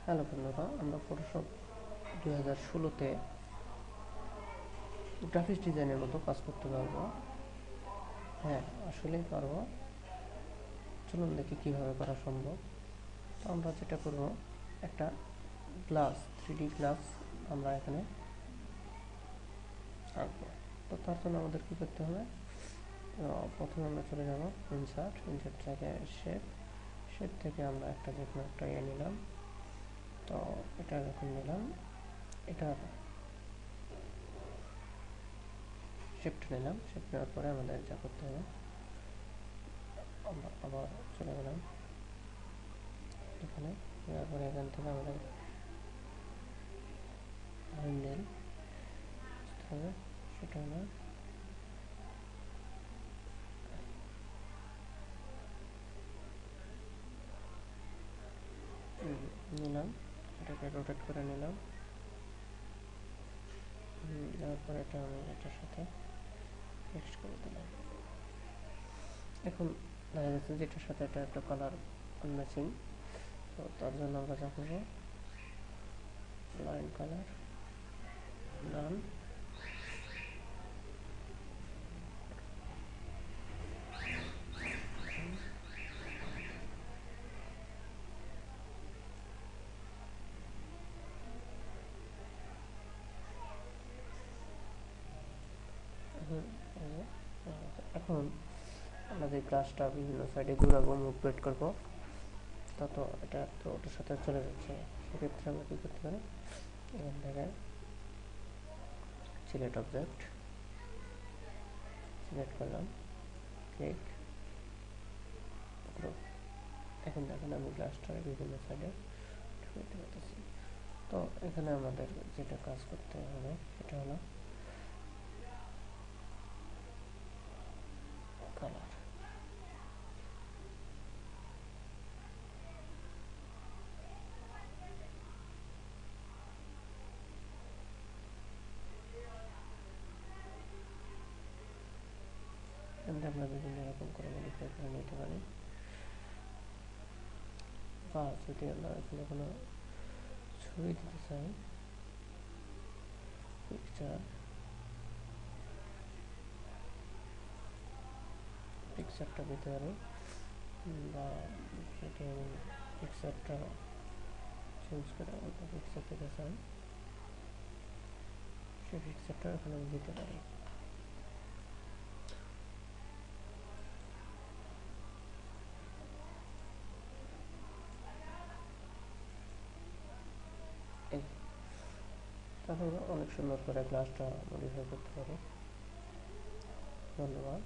Hello বন্ধুরা, আমরা Photoshop 2016-তে graphics ডিজাইনের মতো কাজ করতে পারবো। হ্যাঁ, আসলেই পারবো। চলুন দেখি কীভাবে করা সম্ভব। তো আমরা যেটা করব, একটা গ্লাস 3D গ্লাস আমরা এখানে আঁকবো। তো তার জন্য আমাদের কী করতে হবে, প্রথমে আমরা চলে যাব ইনসার্ট থেকে শেপ থেকে আমরা একটা যে কোনো একটা নিলাম। তো এটা যখন নিলাম, এটা শিফট নেওয়ার পরে আমাদের যা করতে হবে, আমরা আবার চলে গেলাম এখানে। তারপরে এখান থেকে আমাদের হ্যান্ডেল হবে, সেটা হলো নিলাম, এটাকে রোটেট করে নিলাম। তারপরে এটা আমি এটার সাথে ফিক্সড করে দিলাম। এখন দেখা যাচ্ছে যে এটার সাথে এটা একটা কালার ম্যাচিং। তো তার জন্য আমরা যা করবো, লাইন কালার নান, এখন আমাদের গ্লাসটা বিভিন্ন সাইডে ঘুরাবো, মুভমেন্ট করবো। তত এটা তো ওটার সাথে চলে যাচ্ছে। সেক্ষেত্রে আমরা কী করতে পারি, এখান থেকে সিলেক্ট অবজেক্ট সিলেক্ট করলাম, ক্লিক গ্রুপ। এখন দেখেন আমি গ্লাসটার বিভিন্ন সাইডে ঢুকাতে পারতেছি। তো এখানে আমাদের যেটা কাজ করতে হবে সেটা হলো কালার। আমরা বিভিন্ন রকম করে মডিফাই করে নিতে পারি, বা যদি আমরা এখানে কোনো ছবি দিতে চাই, পিকচারটা দিতে পারি, বা যদি আমি পিকচারটা চেঞ্জ করে অন্য পিকচার দিতে চাই, সেই পিকচারটা এখানে আমি দিতে পারি। তাহলে অনেক সুন্দর করে গ্লাসটা মডিফাই করতে পারি। ধন্যবাদ।